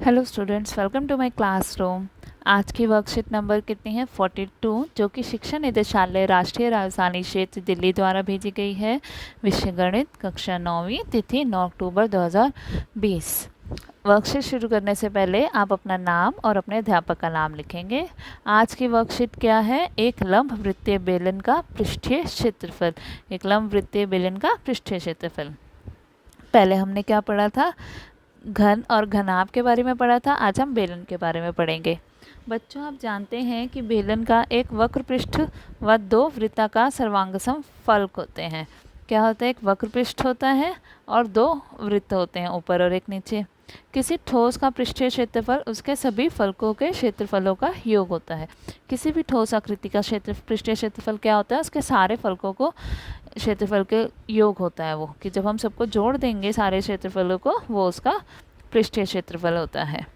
Hello students, welcome to my classroom. आज की worksheet number कितनी है? 42, जो कि शिक्षा निदेशालय राष्ट्रीय राजधानी क्षेत्र दिल्ली द्वारा भेजी गई है। विषय गणित, कक्षा 9वीं, तिथि 9 अक्टूबर 2020। वर्कशीट शुरू करने से पहले आप अपना नाम और अपने अध्यापक का नाम लिखेंगे। आज की वर्कशीट क्या है? एक लंब वृत्तीय बेलन का पृष्ठीय क्षेत्रफल। एक लंब वृत्तीय बेलन का पृष्ठीय क्षेत्रफल। पहले हमने क्या पढ़ा था? घन और घनाभ के बारे में पढ़ा था। आज हम बेलन के बारे में पढ़ेंगे। बच्चों, आप जानते हैं कि बेलन का एक वक्र पृष्ठ व दो वृत्ताकार सर्वांगसम फलक होते हैं। क्या होता है? एक वक्र पृष्ठ होता है और दो वृत्त होते हैं, ऊपर और एक नीचे। किसी ठोस का पृष्ठीय क्षेत्रफल उसके सभी फलकों के क्षेत्रफलों का योग होता है। किसी भी ठोस आकृति का पृष्ठीय क्षेत्रफल क्या होता है? उसके सारे फलकों को क्षेत्रफल के योग होता है। वो कि जब हम सबको जोड़ देंगे सारे क्षेत्रफलों को, वो उसका पृष्ठीय क्षेत्रफल होता है।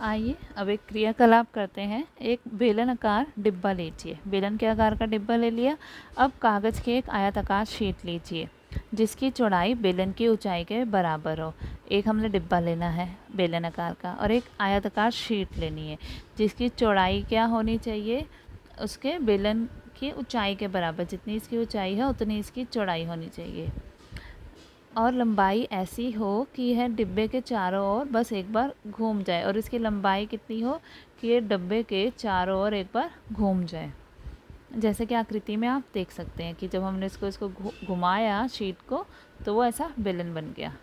आइए अब एक क्रियाकलाप करते हैं। एक बेलन आकार डिब्बा लीजिए। बेलन के आकार का डिब्बा ले लिया। अब कागज़ की एक आयताकार शीट लीजिए जिसकी चौड़ाई बेलन की ऊंचाई के बराबर हो। एक हमने डिब्बा लेना है बेलन आकार का, और एक आयताकार शीट लेनी है जिसकी चौड़ाई क्या होनी चाहिए? उसके बेलन की ऊंचाई के बराबर। जितनी इसकी ऊंचाई है उतनी इसकी चौड़ाई होनी चाहिए, और लंबाई ऐसी हो कि यह डिब्बे के चारों ओर बस एक बार घूम जाए। और इसकी लंबाई कितनी हो कि ये डिब्बे के चारों ओर एक बार घूम जाए। जैसे कि आकृति में आप देख सकते हैं कि जब हमने इसको घुमाया शीट को, तो वो ऐसा बेलन बन गया।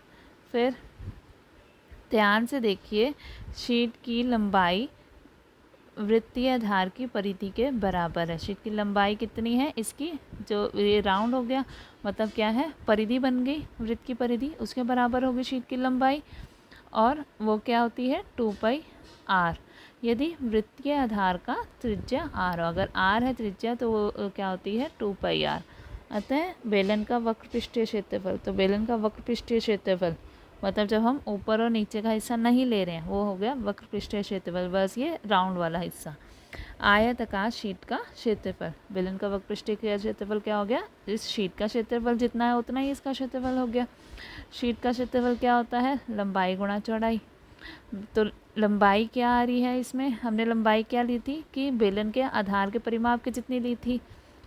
फिर ध्यान से देखिए, शीट की लंबाई वृत्तीय आधार की परिधि के बराबर है। शीट की लंबाई कितनी है? इसकी जो ये राउंड हो गया, मतलब क्या है? परिधि बन गई, वृत्त की परिधि, उसके बराबर होगी शीट की लंबाई। और वो क्या होती है? 2πr। यदि वृत्तीय आधार का त्रिज्या r हो, अगर r है त्रिज्या, तो वो क्या होती है? 2πr। अतः बेलन का वक्र पृष्ठीय क्षेत्रफल, तो बेलन का वक्र पृष्ठीय क्षेत्रफल मतलब जब हम ऊपर और नीचे का हिस्सा नहीं ले रहे हैं, वो हो गया वक्र पृष्ठीय क्षेत्रफल, बस ये राउंड वाला हिस्सा। आयताकार शीट का क्षेत्रफल, बेलन का वक्र पृष्ठीय क्षेत्रफल क्या हो गया? इस शीट का क्षेत्रफल जितना है उतना ही इसका क्षेत्रफल हो गया। शीट का क्षेत्रफल क्या होता है? लंबाई गुणा चौड़ाई। तो लंबाई क्या आ रही है इसमें? हमने लंबाई क्या ली थी कि बेलन के आधार के परिमाप की जितनी ली थी,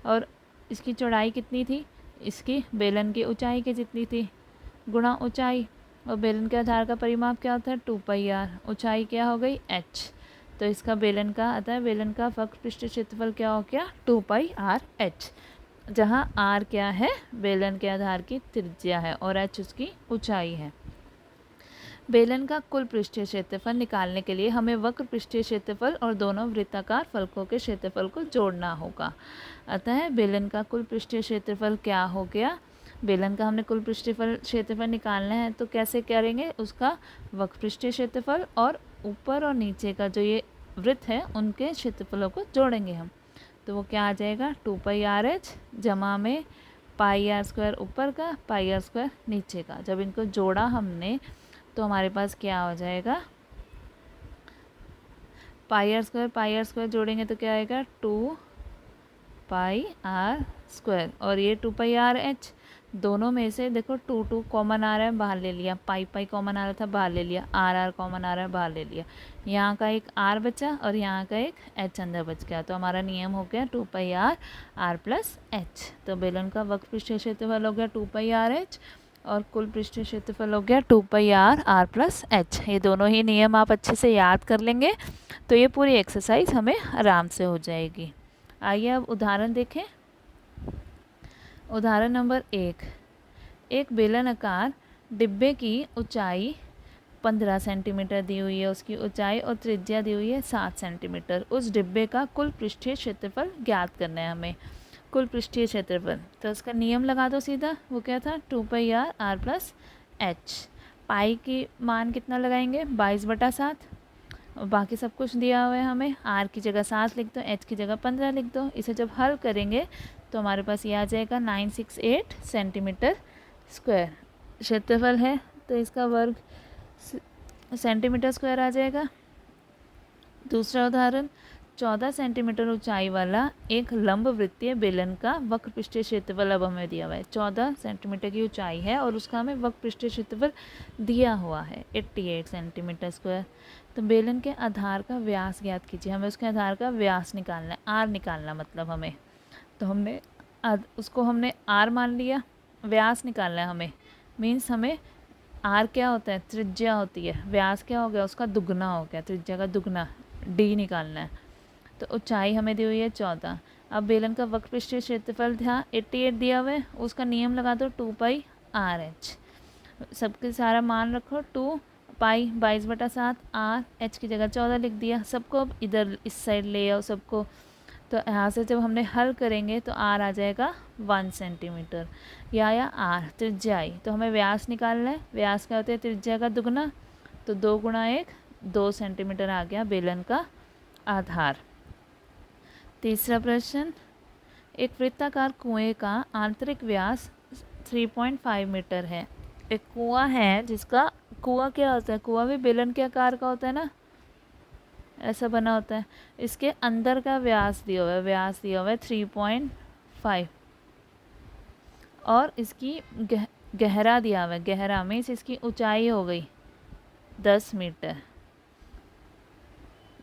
और इसकी चौड़ाई कितनी थी? इसकी बेलन की ऊंचाई के जितनी थी, गुणा ऊंचाई। और बेलन के आधार का परिमाप क्या होता है? 2πr। ऊंचाई क्या हो गई? h। तो इसका बेलन का, अतः बेलन का वक्र पृष्ठीय क्षेत्रफल क्या हो गया? 2πrh, जहाँ r क्या है? बेलन के आधार की त्रिज्या है और h उसकी ऊंचाई है। बेलन का कुल पृष्ठीय क्षेत्रफल निकालने के लिए हमें वक्र पृष्ठीय क्षेत्रफल और दोनों वृत्ताकार फलकों के क्षेत्रफल को जोड़ना होगा। अतः बेलन का कुल पृष्ठीय क्षेत्रफल क्या हो गया? बेलन का हमने कुल पृष्ठीय क्षेत्रफल निकालना है, तो कैसे करेंगे? उसका वक्र पृष्ठीय क्षेत्रफल और ऊपर और नीचे का जो ये वृत्त है उनके क्षेत्रफलों को जोड़ेंगे हम। तो वो क्या आ जाएगा? 2πrh जमा में πr² ऊपर का, πr² नीचे का। जब इनको जोड़ा हमने तो हमारे पास क्या हो जाएगा? πr² जोड़ेंगे तो क्या आएगा? 2πr², और ये 2πrh। दोनों में से देखो 2 कॉमन आ रहा है, बाहर ले लिया। पाई कॉमन आ रहा था, बाहर ले लिया। r कॉमन आ रहा है, बाहर ले लिया। यहाँ का एक r बचा और यहाँ का एक h अंदर बच गया। तो हमारा नियम हो गया 2πr+h। तो बेलन का वक्र पृष्ठीय क्षेत्रफल हो गया 2πrh और कुल पृष्ठीय क्षेत्रफल हो गया 2πr+h। ये दोनों ही नियम आप अच्छे से याद कर लेंगे तो ये पूरी एक्सरसाइज हमें आराम से हो जाएगी। आइए अब उदाहरण देखें। उदाहरण नंबर 1। एक बेलन आकार डिब्बे की ऊंचाई 15 सेंटीमीटर दी हुई है, उसकी ऊंचाई, और त्रिज्या दी हुई है 7 सेंटीमीटर। उस डिब्बे का कुल पृष्ठीय क्षेत्रफल ज्ञात करना है हमें। कुल पृष्ठीय क्षेत्रफल, तो उसका नियम लगा दो सीधा। वो क्या था? 2πr+h। पाई की मान कितना लगाएंगे? 22/7। और बाकी सब कुछ दिया हुआ है हमें। r की जगह 7 लिख दो, h की जगह 15 लिख दो। इसे जब हल करेंगे तो हमारे पास ये आ जाएगा 968 सेंटीमीटर स्क्वायर। क्षेत्रफल है तो इसका वर्ग सेंटीमीटर स्क्वायर आ जाएगा। दूसरा उदाहरण, 14 सेंटीमीटर ऊंचाई वाला एक लंब वृत्तीय बेलन का वक्र पृष्ठीय क्षेत्रफल अब हमें दिया हुआ है। 14 सेंटीमीटर की ऊंचाई है और उसका हमें वक्र पृष्ठीय क्षेत्रफल दिया हुआ है 88 सेंटीमीटर स्क्वायर। तो बेलन के आधार का व्यास ज्ञात कीजिए। हमें उसके आधार का व्यास निकालना है, आर निकालना मतलब हमें। तो हमने उसको हमने आर मान लिया, व्यास निकालना है हमें। मीन्स हमें आर क्या होता है, त्रिज्या होती है, व्यास क्या हो गया, उसका दुगना हो गया, त्रिज्या का दुगना, डी निकालना है। तो ऊंचाई हमें दी हुई है 14। अब बेलन का वक्र पृष्ठीय क्षेत्रफल था 88 दिया हुआ है, उसका नियम लगा दो 2 पाई आर एच। सबके सारा मान रखो, 2 पाई 22/7, आर एच की जगह 14 लिख दिया। सबको अब इधर इस साइड ले आओ सबको। तो यहाँ से जब हमने हल करेंगे तो आर आ जाएगा 1 सेंटीमीटर, या आर त्रिज्या आई। तो हमें व्यास निकालना है। व्यास क्या होता है, त्रिज्या का दुगना। तो 2 गुणा 1 2 सेंटीमीटर आ गया बेलन का आधार। तीसरा प्रश्न, एक वृत्ताकार कुएं का आंतरिक व्यास 3.5 मीटर है। एक कुआं है जिसका, कुआं क्या होता है, कुआं भी बेलन के आकार का होता है ना, ऐसा बना होता है। इसके अंदर का व्यास दिया हुआ है, व्यास दिया हुआ है 3.5 और इसकी गहरा दिया हुआ है, गहरा मीन्स इसकी ऊंचाई हो गई 10 मीटर।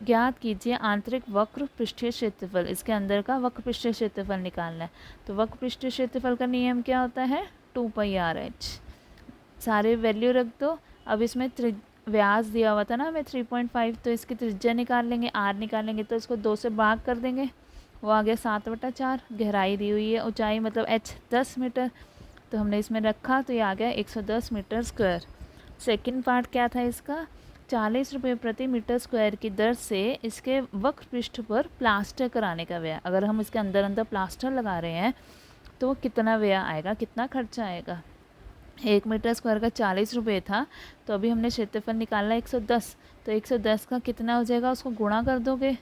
ज्ञात कीजिए आंतरिक वक्र पृष्ठीय क्षेत्रफल। इसके अंदर का वक्र पृष्ठीय क्षेत्रफल निकालना है। तो वक्र पृष्ठीय क्षेत्रफल का नियम क्या होता है, 2 पाई आर एच। सारे वैल्यू रख दो। अब इसमें व्यास दिया हुआ था ना हमें 3.5, तो इसकी त्रिज्या निकाल लेंगे, आर निकालेंगे तो इसको 2 से भाग कर देंगे, वो आ गया 7/4। गहराई दी हुई है, ऊंचाई मतलब एच 10 मीटर, तो हमने इसमें रखा तो ये आ गया 110 मीटर स्क्वायर। सेकंड पार्ट क्या था इसका, 40 रुपये प्रति मीटर स्क्वायर की दर से इसके वक्र पृष्ठ पर प्लास्टर कराने का व्यय। अगर हम इसके अंदर अंदर प्लास्टर लगा रहे हैं तो कितना व्यय आएगा, कितना खर्चा आएगा। 1 मीटर स्क्वायर का 40 रुपये था, तो अभी हमने क्षेत्रफल निकाला 110, तो 110 का कितना हो जाएगा, उसको गुणा कर दोगे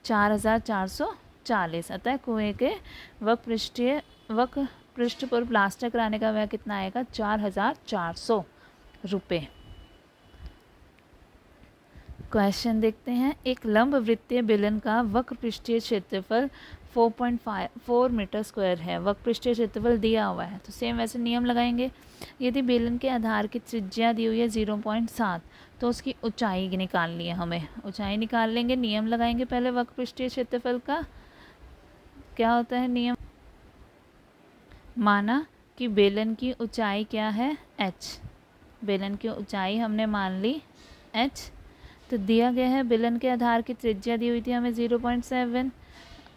4440। अतः कुएं के वक्र पृष्ठ पर प्लास्टर कराने का व्यय कितना आएगा, 4400 रुपये। क्वेश्चन देखते हैं, एक लंब वृत्तीय बेलन का वक्र पृष्ठीय क्षेत्रफल 4.4 मीटर स्क्वायर है। वक्र पृष्ठीय क्षेत्रफल दिया हुआ है, तो सेम वैसे नियम लगाएंगे। यदि बेलन के आधार की त्रिज्या दी हुई है 0.7, तो उसकी ऊंचाई निकालनी है हमें। ऊंचाई निकाल लेंगे, नियम लगाएंगे पहले वक्र पृष्ठीय क्षेत्रफल का। क्या होता है नियम, माना कि बेलन की ऊंचाई क्या है, h। बेलन की ऊंचाई हमने मान ली h, तो दिया गया है बेलन के आधार की त्रिज्या दी हुई थी हमें 0.7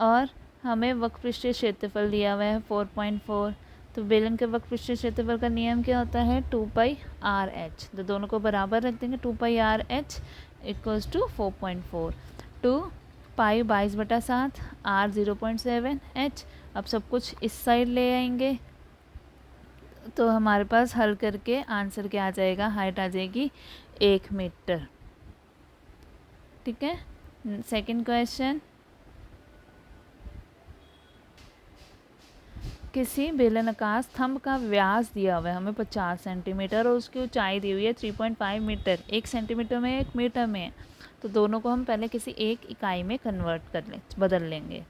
और हमें वक्र पृष्ठीय क्षेत्रफल दिया हुआ है 4.4। तो बेलन के वक्र पृष्ठीय क्षेत्रफल का नियम क्या होता है, 2 पाई आर एच। तो दोनों को बराबर रख देंगे, 2 pi R H equals to 4.4। 2 pi 22/7, R 0.7 H. अब सब कुछ इस साइड ले आएंगे तो हमारे पास हल करके आंसर क्या आ जाएगा, हाइट आ जाएगी 1 मीटर। ठीक है। सेकंड क्वेश्चन, किसी बेलनाकार स्तंभ का व्यास दिया हुआ है हमें 50 सेंटीमीटर और उसकी ऊंचाई दी हुई है 3.5 मीटर। 1 सेंटीमीटर में 1 मीटर में, तो दोनों को हम पहले किसी एक इकाई में कन्वर्ट कर लें, बदल लेंगे।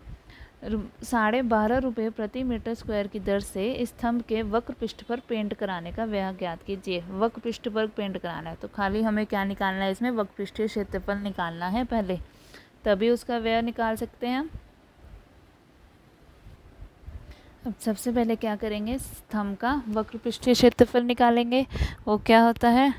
12.5 रुपये प्रति मीटर स्क्वायर की दर से इस स्तंभ के वक्र पृष्ठ पर पेंट कराने का व्यय ज्ञात कीजिए। वक्र पृष्ठ पर पेंट कराना है तो खाली हमें क्या निकालना है, इसमें वक्र पृष्ठीय क्षेत्रफल निकालना है पहले, तभी उसका व्यय निकाल सकते हैं हम। अब सबसे पहले क्या करेंगे, स्तंभ का वक्र पृष्ठीय क्षेत्रफल निकालेंगे। वो क्या होता है,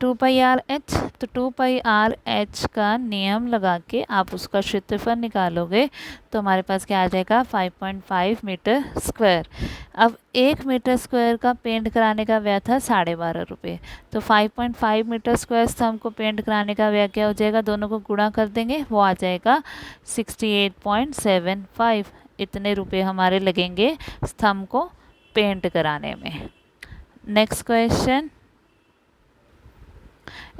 2 पाई आर एच। तो 2 पाई आर एच का नियम लगा के आप उसका क्षेत्रफल निकालोगे तो हमारे पास क्या आ जाएगा, 5.5 मीटर स्क्वायर। अब 1 मीटर स्क्वायर का पेंट कराने का व्यय था 12.5 रुपये, तो 5.5 मीटर स्क्वायर स्तंभ को पेंट कराने का व्यय क्या हो जाएगा, दोनों को गुणा कर देंगे, वो आ जाएगा 68.75। इतने रुपए हमारे लगेंगे स्तंभ को पेंट कराने में। नेक्स्ट क्वेश्चन,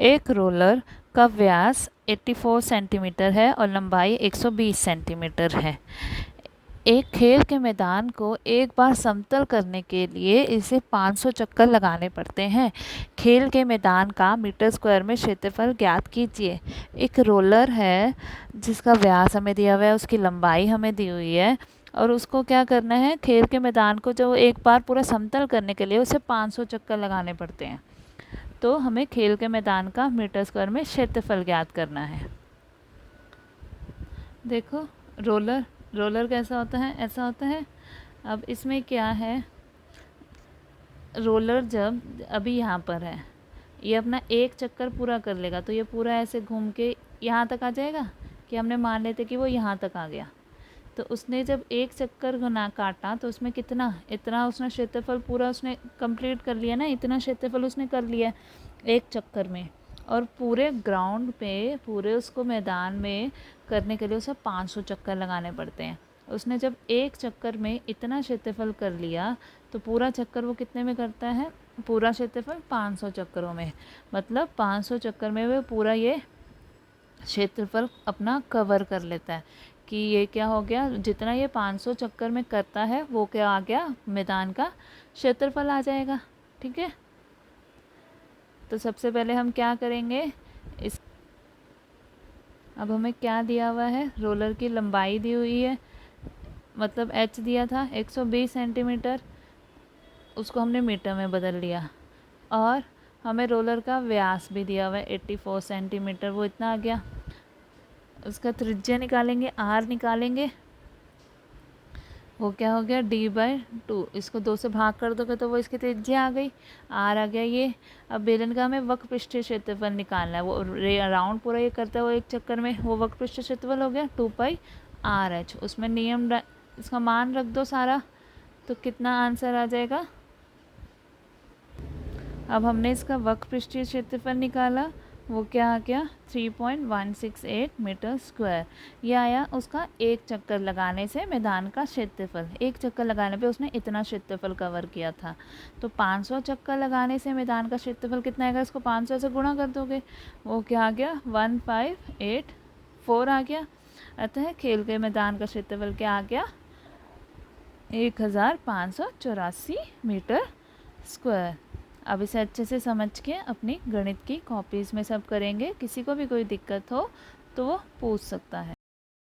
एक रोलर का व्यास 84 सेंटीमीटर है और लंबाई 120 सेंटीमीटर है। एक खेल के मैदान को एक बार समतल करने के लिए इसे 500 चक्कर लगाने पड़ते हैं। खेल के मैदान का मीटर स्क्वायर में क्षेत्रफल ज्ञात कीजिए। एक रोलर है जिसका व्यास हमें दिया हुआ है, उसकी लंबाई हमें दी हुई है और उसको क्या करना है, खेल के मैदान को जो एक बार पूरा समतल करने के लिए उसे 500 चक्कर लगाने पड़ते हैं। तो हमें खेल के मैदान का मीटर स्क्वायर में क्षेत्रफल ज्ञात करना है। देखो रोलर कैसा होता है, ऐसा होता है। अब इसमें क्या है, रोलर जब अभी यहाँ पर है, ये अपना एक चक्कर पूरा कर लेगा तो ये पूरा ऐसे घूम के यहाँ तक आ जाएगा कि हमने मान लेते कि वो यहाँ तक आ गया। तो उसने जब एक चक्कर ना काटा तो उसमें इतना उसने क्षेत्रफल पूरा उसने कंप्लीट कर लिया ना, इतना क्षेत्रफल उसने कर लिया एक चक्कर में। और पूरे ग्राउंड पे, पूरे उसको मैदान में करने के लिए उसे 500 चक्कर लगाने पड़ते हैं। उसने जब एक चक्कर में इतना क्षेत्रफल कर लिया तो पूरा चक्कर वो कितने में करता है, पूरा क्षेत्रफल 500 चक्करों में, मतलब 500 चक्कर में वो पूरा ये क्षेत्रफल अपना कवर कर लेता है। कि ये क्या हो गया, जितना ये 500 चक्कर में करता है वो क्या आ गया, मैदान का क्षेत्रफल आ जाएगा। ठीक है, तो सबसे पहले हम क्या करेंगे, इस अब हमें क्या दिया हुआ है, रोलर की लंबाई दी हुई है, मतलब h दिया था 120 सेंटीमीटर, उसको हमने मीटर में बदल लिया। और हमें रोलर का व्यास भी दिया हुआ है 84 सेंटीमीटर, वो इतना आ गया। उसका त्रिज्या निकालेंगे, r निकालेंगे, वो क्या हो गया d/2। इसको 2 से भाग कर दोगे तो वो इसकी त्रिज्या आ गई, r आ गया ये। अब बेलन का हमें वक्र पृष्ठीय क्षेत्रफल निकालना है, वो राउंड पूरा ये करता है वो एक चक्कर में, वो वक्र पृष्ठीय क्षेत्रफल हो गया 2πr/h। उसमें नियम इसका मान रख दो सारा, तो कितना आंसर आ जाएगा। अब हमने इसका वक्र पृष्ठीय क्षेत्रफल निकाला, वो क्या आ गया 3.168 मीटर स्क्वायर। ये आया उसका एक चक्कर लगाने से मैदान का क्षेत्रफल। एक चक्कर लगाने पे उसने इतना क्षेत्रफल कवर किया था। तो 500 चक्कर लगाने से मैदान का क्षेत्रफल कितना आएगा, इसको 500 से गुणा कर दोगे, वो क्या आ गया 1584 आ गया। अतः खेल के मैदान का क्षेत्रफल क्या आ गया 1584 मीटर स्क्वायर। अब इसे अच्छे से समझ के अपनी गणित की कॉपीज़ में सब करेंगे। किसी को भी कोई दिक्कत हो तो वो पूछ सकता है।